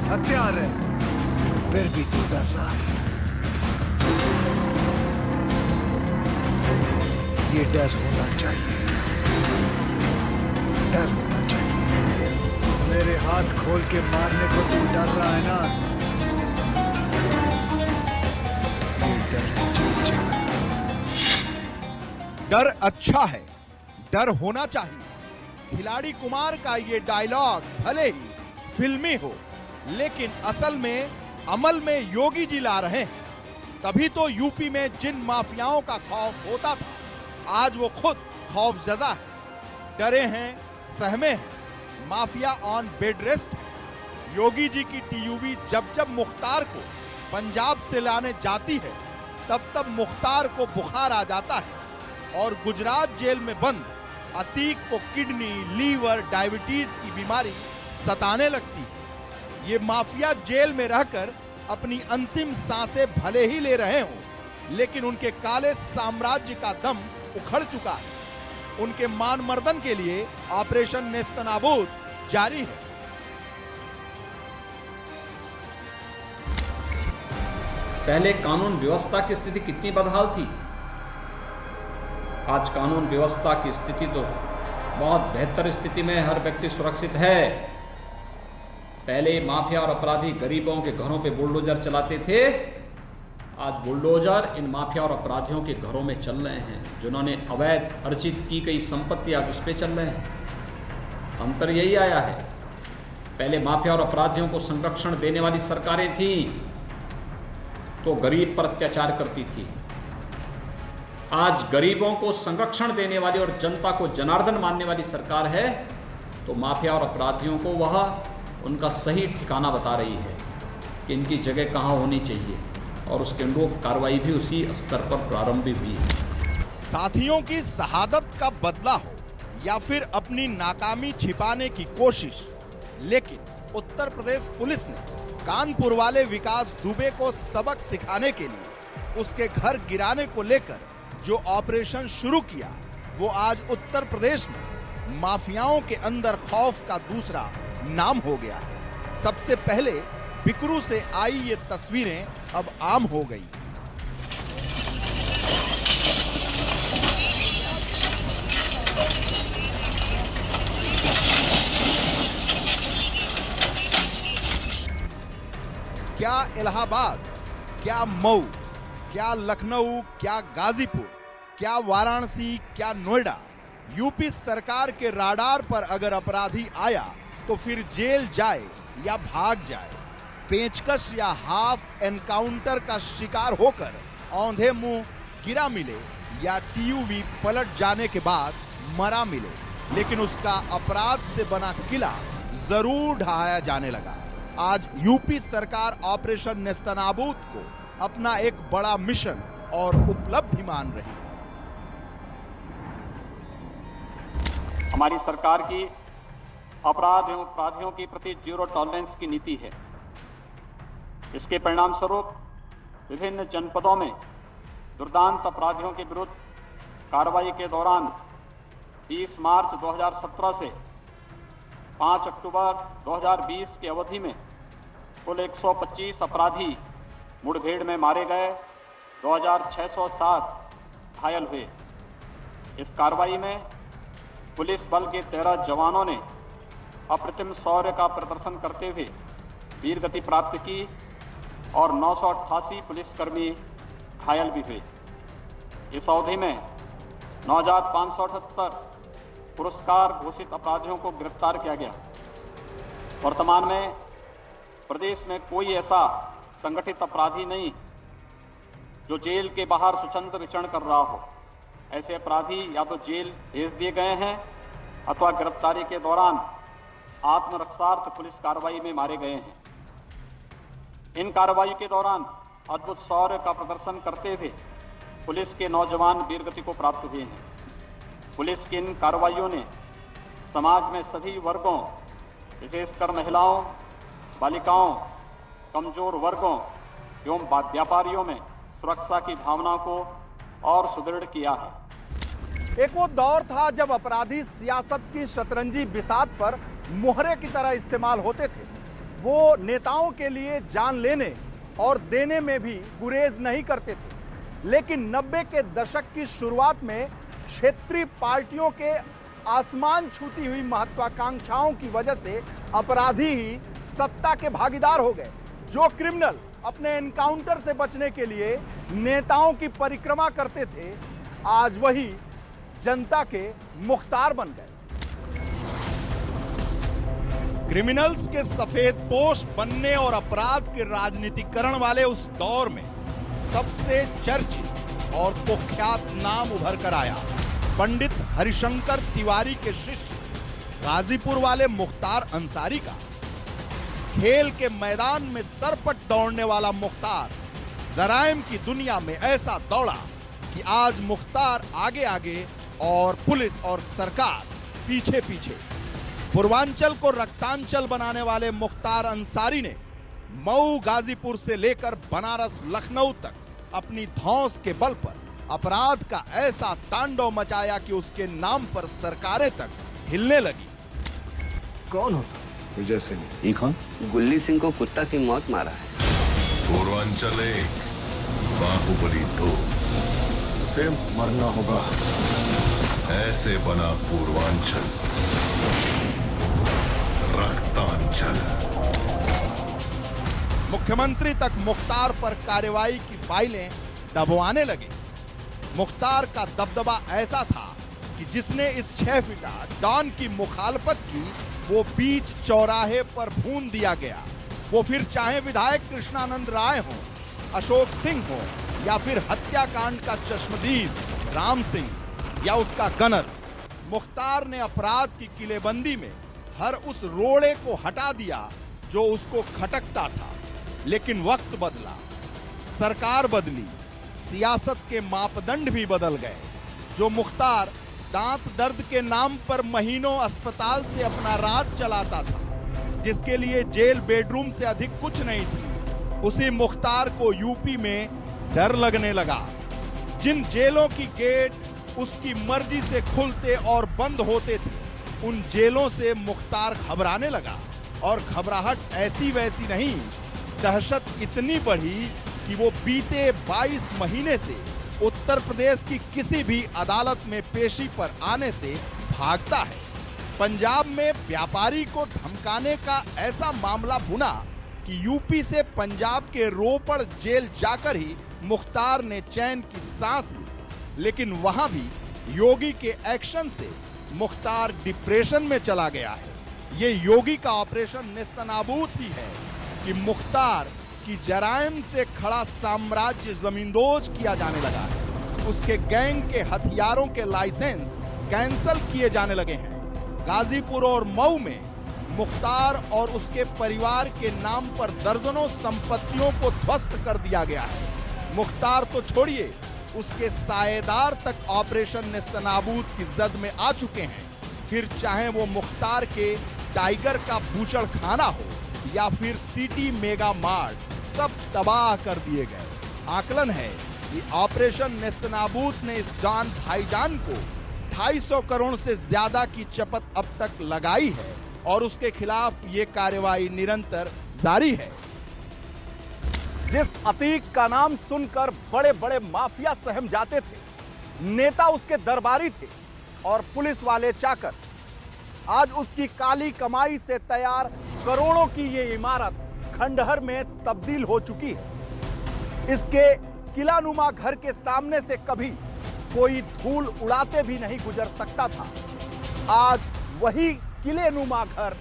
पास हथियार है, फिर भी तू डर रहा है। ये डर होना चाहिए, डर होना चाहिए। मेरे हाथ खोल के मारने को तू डर रहा है ना? ये डर मुझे अच्छा लगा। डर अच्छा है, डर होना चाहिए। खिलाड़ी कुमार का ये डायलॉग भले ही फिल्मी हो, लेकिन असल में अमल में योगी जी ला रहे हैं। तभी तो यूपी में जिन माफियाओं का खौफ होता था, आज वो खुद खौफजदा है, डरे हैं, सहमे हैं। Mafia on bed rest. Yogi ji की टीयूबी जब जब मुख्तार को पंजाब से लाने जाती है, तब तब मुख्तार को बुखार आ जाता है और गुजरात जेल में बंद अतीक को किडनी, लीवर, डायबिटीज की बीमारी सताने लगती है। ये माफिया जेल में रहकर अपनी अंतिम सांसें भले ही ले रहे हों, लेकिन उनके काले साम्राज्य का दम उखड़ चुका है। उनके मान मर्दन के लिए ऑपरेशन नेस्तनाबूद जारी है। पहले कानून व्यवस्था की स्थिति कितनी बदहाल थी, आज कानून व्यवस्था की स्थिति तो बहुत बेहतर स्थिति में, हर व्यक्ति सुरक्षित है। पहले माफिया और अपराधी गरीबों के घरों पे बुलडोजर चलाते थे, आज बुलडोजर इन माफिया और अपराधियों के घरों में चल रहे हैं। जिन्होंने अवैध अर्जित की गई संपत्ति आज उस पर चल रहे हैं। अंतर यही आया है, पहले माफिया और अपराधियों को संरक्षण देने वाली सरकारें थीं तो गरीब पर अत्याचार करती थी। आज गरीबों को संरक्षण देने वाली और जनता को जनार्दन मानने वाली सरकार है, तो माफिया और अपराधियों को वह उनका सही ठिकाना बता रही है कि इनकी जगह कहाँ होनी चाहिए, और उसके अनुरूप कार्रवाई भी उसी स्तर पर प्रारंभ हुई है। साथियों की शहादत का बदला हो या फिर अपनी नाकामी छिपाने की कोशिश, लेकिन उत्तर प्रदेश पुलिस ने कानपुर वाले विकास दुबे को सबक सिखाने के लिए उसके घर गिराने को लेकर जो ऑपरेशन शुरू किया, वो आज उत्तर प्रदेश में माफियाओं के अंदर खौफ का दूसरा नाम हो गया है। सबसे पहले बिकरू से आई ये तस्वीरें अब आम हो गई। क्या इलाहाबाद, क्या मऊ, क्या लखनऊ, क्या गाजीपुर, क्या वाराणसी, क्या नोएडा, यूपी सरकार के राडार पर अगर अपराधी आया तो फिर जेल जाए या भाग जाए, पेचकश या हाफ एनकाउंटर का शिकार होकर औंधे मुंह गिरा मिले या टीयूवी पलट जाने के बाद मरा मिले, लेकिन उसका अपराध से बना किला जरूर ढहाया जाने लगा। आज यूपी सरकार ऑपरेशन नेस्तनाबूद को अपना एक बड़ा मिशन और उपलब्धि मान रही है। हमारी सरकार की अपराध एवं अपराधियों के प्रति जीरो टॉलरेंस की नीति है। इसके परिणाम स्वरूप विभिन्न जनपदों में दुर्दांत अपराधियों के विरुद्ध कार्रवाई के दौरान 30 मार्च 2017 से 5 अक्टूबर 2020 की अवधि में कुल 125 अपराधी मुठभेड़ में मारे गए, 2607 घायल हुए। इस कार्रवाई में पुलिस बल के 13 जवानों ने अप्रतिम शौर्य का प्रदर्शन करते हुए वीर गति प्राप्त की और 988 पुलिसकर्मी घायल भी हुए। इस अवधि में 9578 पुरस्कार घोषित अपराधियों को गिरफ्तार किया गया। वर्तमान में प्रदेश में कोई ऐसा संगठित अपराधी नहीं जो जेल के बाहर स्वतंत्र विचरण कर रहा हो। ऐसे अपराधी या तो जेल भेज दिए गए हैं अथवा गिरफ्तारी के दौरान आत्मरक्षार्थ पुलिस कार्रवाई में मारे गए हैं। इन कार्रवाई के दौरान अद्भुत शौर्य का प्रदर्शन करते हुए पुलिस के नौजवान वीरगति को प्राप्त हुए हैं। पुलिस की इन कार्रवाइयों ने समाज में सभी वर्गों, विशेषकर महिलाओं, बालिकाओं, कमजोर वर्गों एवं व्यापारियों में सुरक्षा की भावना को और सुदृढ़ किया है। एक वो दौर था जब अपराधी सियासत की शतरंजी बिसात पर मुहरे की तरह इस्तेमाल होते थे। वो नेताओं के लिए जान लेने और देने में भी गुरेज नहीं करते थे। लेकिन 90 के दशक की शुरुआत में क्षेत्रीय पार्टियों के आसमान छूती हुई महत्वाकांक्षाओं की वजह से अपराधी ही सत्ता के भागीदार हो गए। जो क्रिमिनल अपने एनकाउंटर से बचने के लिए नेताओं की परिक्रमा करते थे, आज वही जनता के मुख्तार बन गए। क्रिमिनल्स के सफेद पोश बनने और अपराध के राजनीतिकरण वाले उस दौर में सबसे चर्चित और कुख्यात नाम उभर कर आया पंडित हरिशंकर तिवारी के शिष्य गाजीपुर वाले मुख्तार अंसारी का। खेल के मैदान में सरपट दौड़ने वाला मुख्तार जराइम की दुनिया में ऐसा दौड़ा कि आज मुख्तार आगे आगे और पुलिस और सरकार पीछे पीछे। पूर्वांचल को रक्तांचल बनाने वाले मुख्तार अंसारी ने मऊ गाजीपुर से लेकर बनारस लखनऊ तक अपनी धौंस के बल पर अपराध का ऐसा तांडव मचाया कि उसके नाम पर सरकारें तक हिलने लगी। कौन हो? विजय सिंह। ये कौन? गुल्ली सिंह को कुत्ता की मौत मारा है। पूर्वांचल 1, बाहुबली 2 से मरना होगा। ऐसे बना पूर्वांचल रक्तांचल। मुख्यमंत्री तक मुख्तार पर कार्रवाई की फाइलें दबवाने लगे। मुख्तार का दबदबा ऐसा था कि जिसने इस 6 फीटा डॉन की मुखालफत की, वो बीच चौराहे पर भून दिया गया। वो फिर चाहे विधायक कृष्णानंद राय हो, अशोक सिंह हो, या फिर हत्याकांड का चश्मदीद राम सिंह या उसका गनर। मुख्तार ने अपराध की किलेबंदी में हर उस रोड़े को हटा दिया जो उसको खटकता था। लेकिन वक्त बदला, सरकार बदली, सियासत के मापदंड भी बदल गए। जो मुख्तार दांत दर्द के नाम पर महीनों अस्पताल से अपना राज चलाता था, जिसके लिए जेल बेडरूम से अधिक कुछ नहीं थी, उसी मुख्तार को यूपी में डर लगने लगा। जिन जेलों की गेट उसकी मर्जी से खुलते और बंद होते थे, उन जेलों से मुख्तार घबराने लगा। और घबराहट ऐसी वैसी नहीं, दहशत इतनी बढ़ी कि वो बीते 22 महीने से उत्तर प्रदेश की किसी भी अदालत में पेशी पर आने से भागता है। पंजाब में व्यापारी को धमकाने का ऐसा मामला बुना कि यूपी से पंजाब के रोपड़ जेल जाकर ही मुख्तार ने चैन की सांस ली। लेकिन वहां भी योगी के एक्शन से मुख्तार डिप्रेशन में चला गया है। ये योगी का ऑपरेशन नेस्तनाबूद ही है कि मुख्तार की जराइम से खड़ा साम्राज्य जमींदोज किया जाने लगा है। उसके गैंग के हथियारों के लाइसेंस कैंसल किए जाने लगे हैं। गाजीपुर और मऊ में मुख्तार और उसके परिवार के नाम पर दर्जनों संपत्तियों को ध्वस्त कर दिया गया है। मुख्तार तो छोड़िए, उसके सायेदार तक ऑपरेशन नेस्तनाबूद की जद में आ चुके हैं। फिर चाहे वो मुख्तार के टाइगर का बूचड़ खाना हो या फिर सिटी मेगा मार्ट, सब तबाह कर दिए गए। आकलन है कि ऑपरेशन नेस्तनाबूद ने इस डॉन भाईजान को 250 करोड़ से ज्यादा की चपत अब तक लगाई है और उसके खिलाफ ये कार्रवाई निरंतर जारी है। जिस अतीक का नाम सुनकर बड़े बड़े माफिया सहम जाते थे, नेता उसके दरबारी थे और पुलिस वाले चाकर, आज उसकी काली कमाई से तैयार करोड़ों की ये इमारत खंडहर में तब्दील हो चुकी है। इसके किलानुमा घर के सामने से कभी कोई धूल उड़ाते भी नहीं गुजर सकता था। आज वही किलेनुमा घर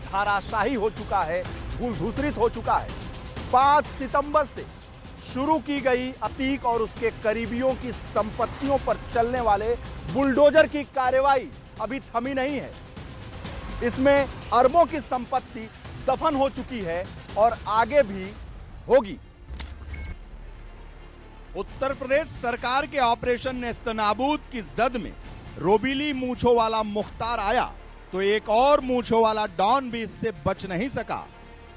धाराशाही हो चुका है, धूल धूसरित हो चुका है। 5 सितंबर से शुरू की गई अतीक और उसके करीबियों की संपत्तियों पर चलने वाले बुलडोजर की कार्रवाई अभी थमी नहीं है। इसमें अरबों की संपत्ति दफन हो चुकी है और आगे भी होगी। उत्तर प्रदेश सरकार के ऑपरेशन नेस्तनाबूद की जद में रोबीली मूंछों वाला मुख्तार आया तो एक और मूंछों वाला डॉन भी इससे बच नहीं सका।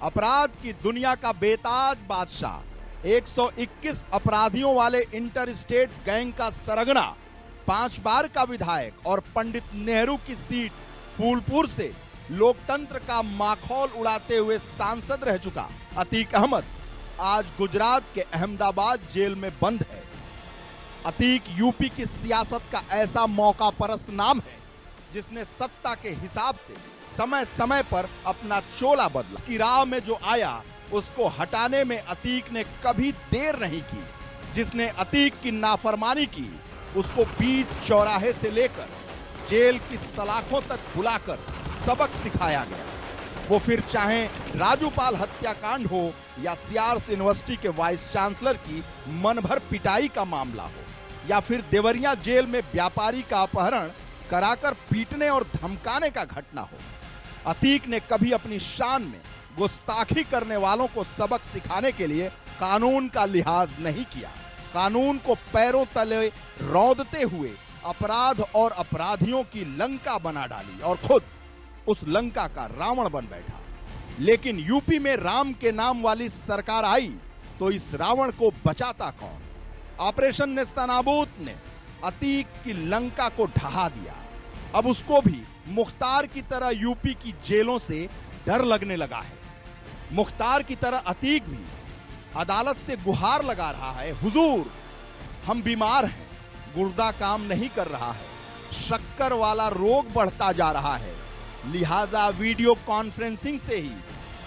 अपराध की दुनिया का बेताज बादशाह, 121 अपराधियों वाले इंटर स्टेट गैंग का सरगना, 5 बार का विधायक और पंडित नेहरू की सीट फूलपुर से लोकतंत्र का माखौल उड़ाते हुए सांसद रह चुका अतीक अहमद आज गुजरात के अहमदाबाद जेल में बंद है। अतीक यूपी की सियासत का ऐसा मौका परस्त नाम है जिसने सत्ता के हिसाब से समय समय पर अपना चोला बदला। उसकी राह में जो आया उसको हटाने में अतीक ने कभी देर नहीं की। जिसने अतीक की नाफरमानी की उसको बीच चौराहे से लेकर जेल की सलाखों तक बुलाकर सबक सिखाया गया। वो फिर चाहे राजूपाल हत्याकांड हो या सीआरएस यूनिवर्सिटी के वाइस चांसलर की मन भर पिटाई का मामला हो या फिर देवरिया जेल में व्यापारी का अपहरण कराकर पीटने और धमकाने का घटना हो, अतीक ने कभी अपनी शान में गुस्ताखी करने वालों को सबक सिखाने के लिए कानून का लिहाज नहीं किया। कानून को पैरों तले रौंदते हुए अपराध और अपराधियों की लंका बना डाली और खुद उस लंका का रावण बन बैठा। लेकिन यूपी में राम के नाम वाली सरकार आई तो इस रावण को बचाता कौन? ऑपरेशन नेस्तनाबूत ने अतीक की लंका को ढहा दिया। अब उसको भी मुख्तार की तरह यूपी की जेलों से डर लगने लगा है। मुख्तार की तरह अतीक भी अदालत से गुहार लगा रहा है, हुजूर हम बीमार हैं, गुर्दा काम नहीं कर रहा है, शक्कर वाला रोग बढ़ता जा रहा है, लिहाजा वीडियो कॉन्फ्रेंसिंग से ही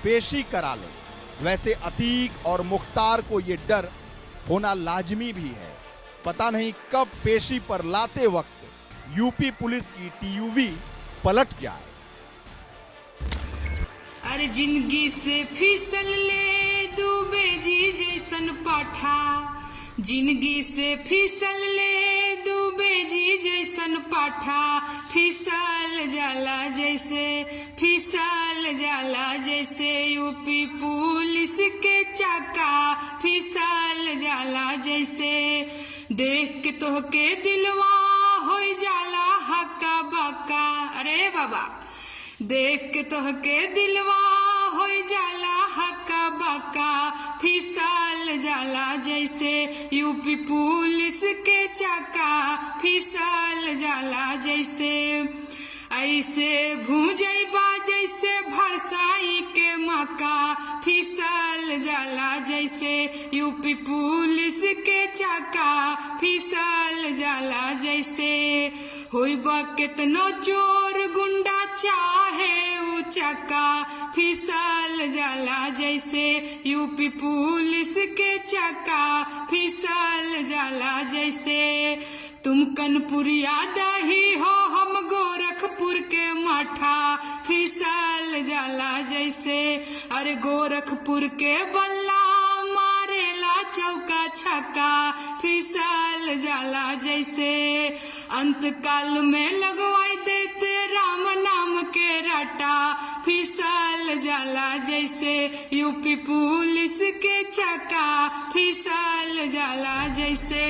पेशी करा ले। वैसे अतीक और मुख्तार को यह डर होना लाजमी भी है। पता नहीं कब पेशी पर लाते वक्त यूपी पुलिस की टीयूवी पलट जाए। अरे जिंदगी से फिसल ले डूबे जी जैसन पाठा, जिंदगी से फिसल ले डूबे जी जैसन पाठा, फिसल जाला जैसे, फिसल जाला जैसे यूपी पुलिस के चाका, फिसल जाला जैसे। देख के तोहके दिलवा हो जाला हक्का बक्का, अरे बाबा देख के तोहके दिलवा हो जाला हक्का बक्का, फिसल जाला जैसे यूपी पुलिस के चाका, फिसल जाला जैसे। ऐसे भूजैबा जैसे भरसाई के मक्का, फिसल जाला जैसे यूपी पुलिस के चाका, फिसल जाला जैसे। होइबा कितनो चोर गुंडा चाहे ऊ चक्का, फिसल जाला जैसे यूपी पुलिस के चक्का, फिसल जाला जैसे। तुम कनपुरिया दही हो हम गोरखपुर के मठा, फिसल जाला जैसे। अरे गोरखपुर के बल्ला मारेला चौका छक्का, फिसल जाला जैसे। अंतकाल में लगवाई देते राम नाम के रटा, फिसल जाला जैसे यूपी पुलिस के चक्का, फिसल जाला जैसे।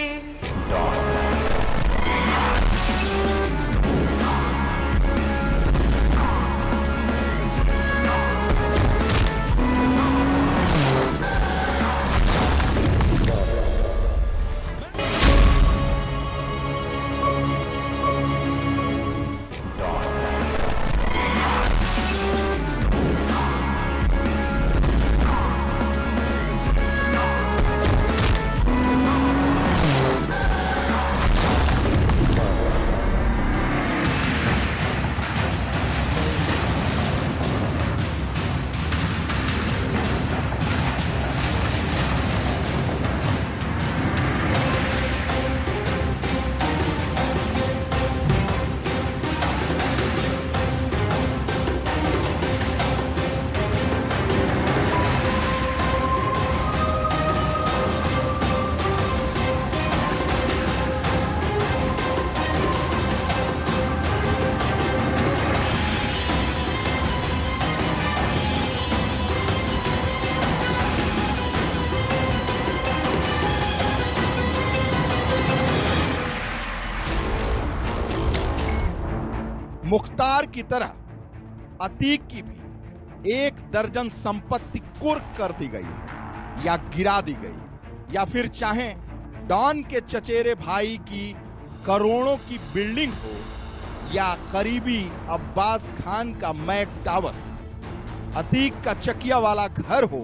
मुख्तार की तरह अतीक की भी 1 दर्जन संपत्ति कुर्क कर दी गई है या गिरा दी गई, या फिर चाहे डॉन के चचेरे भाई की करोड़ों की बिल्डिंग हो या करीबी अब्बास खान का मैक टावर, अतीक का चकिया वाला घर हो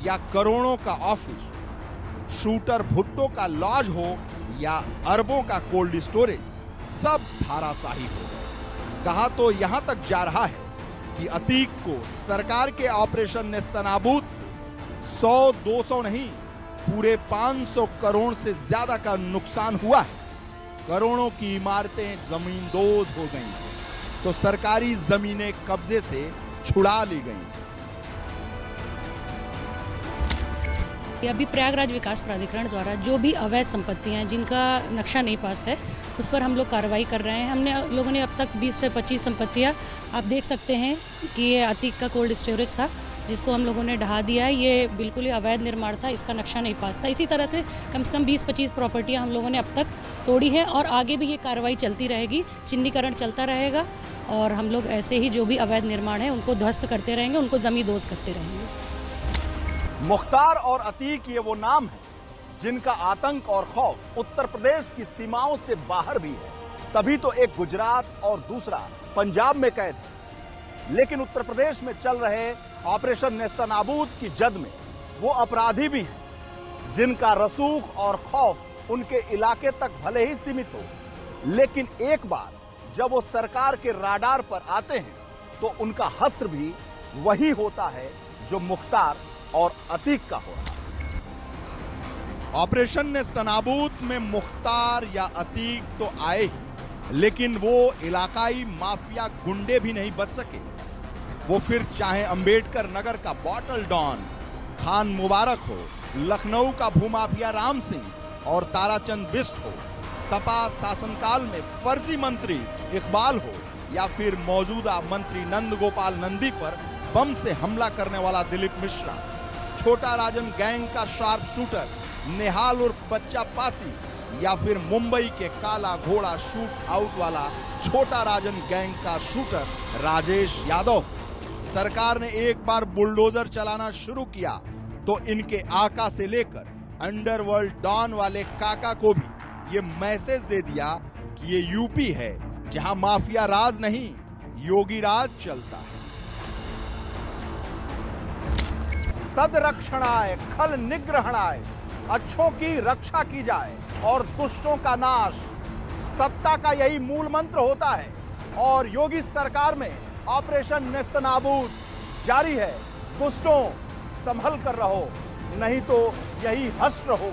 या करोड़ों का ऑफिस, शूटर भुट्टो का लॉज हो या अरबों का कोल्ड स्टोरेज, सब धाराशाही हो गए। कहा तो यहां तक जा रहा है कि अतीक को सरकार के ऑपरेशन नेस्तनाबूद से 100-200 नहीं, पूरे 500 करोड़ से ज्यादा का नुकसान हुआ है। करोड़ों की इमारतें जमींदोज हो गईं, तो सरकारी जमीनें कब्जे से छुड़ा ली गईं। अभी प्रयागराज विकास प्राधिकरण द्वारा जो भी अवैध संपत्तियां हैं जिनका नक्शा नहीं पास है, उस पर हम लोग कार्रवाई कर रहे हैं। हमने लोगों ने अब तक 20 से 25 संपत्तियां, आप देख सकते हैं कि ये अतीक का कोल्ड स्टोरेज था जिसको हम लोगों ने ढहा दिया है। ये बिल्कुल ही अवैध निर्माण था, इसका नक्शा नहीं पास था। इसी तरह से कम 20-25 प्रॉपर्टियां हम लोगों ने अब तक तोड़ी है और आगे भी ये कार्रवाई चलती रहेगी, चिन्हीकरण चलता रहेगा और हम लोग ऐसे ही जो भी अवैध निर्माण है उनको ध्वस्त करते रहेंगे, उनको जमींदोज करते रहेंगे। मुख्तार और अतीक ये वो नाम है जिनका आतंक और खौफ उत्तर प्रदेश की सीमाओं से बाहर भी है। तभी तो एक गुजरात और दूसरा पंजाब में कैद है। लेकिन उत्तर प्रदेश में चल रहे ऑपरेशन नेस्तनाबूद की जद में वो अपराधी भी हैं जिनका रसूख और खौफ उनके इलाके तक भले ही सीमित हो, लेकिन एक बार जब वो सरकार के राडार पर आते हैं तो उनका हस्र भी वही होता है जो मुख्तार और अतीक का हो रहा है। ऑपरेशन नेस्तनाबूद में मुख्तार या अतीक तो आए ही, लेकिन वो इलाकाई माफिया गुंडे भी नहीं बच सके। वो फिर चाहे अंबेडकर नगर का बॉटल डॉन खान मुबारक हो, लखनऊ का भूमाफिया राम सिंह और ताराचंद बिष्ट हो, सपा शासनकाल में फर्जी मंत्री इकबाल हो या फिर मौजूदा मंत्री नंद गोपाल नंदी पर बम से हमला करने वाला दिलीप मिश्रा, छोटा राजन गैंग का शार्प शूटर निहाल उर्फ बच्चा पासी या फिर मुंबई के काला घोड़ा शूट आउट वाला छोटा राजन गैंग का शूटर राजेश यादव। सरकार ने एक बार बुलडोजर चलाना शुरू किया तो इनके आका से लेकर अंडरवर्ल्ड डॉन वाले काका को भी ये मैसेज दे दिया कि ये यूपी है जहां माफिया राज नहीं, योगी राज चलता है। सदरक्षणाय खल निग्रहणाय, अच्छों की रक्षा की जाए और दुष्टों का नाश, सत्ता का यही मूल मंत्र होता है। और योगी सरकार में ऑपरेशन नेस्तनाबूद जारी है। दुष्टों संभल कर रहो, नहीं तो यही हश्र हो।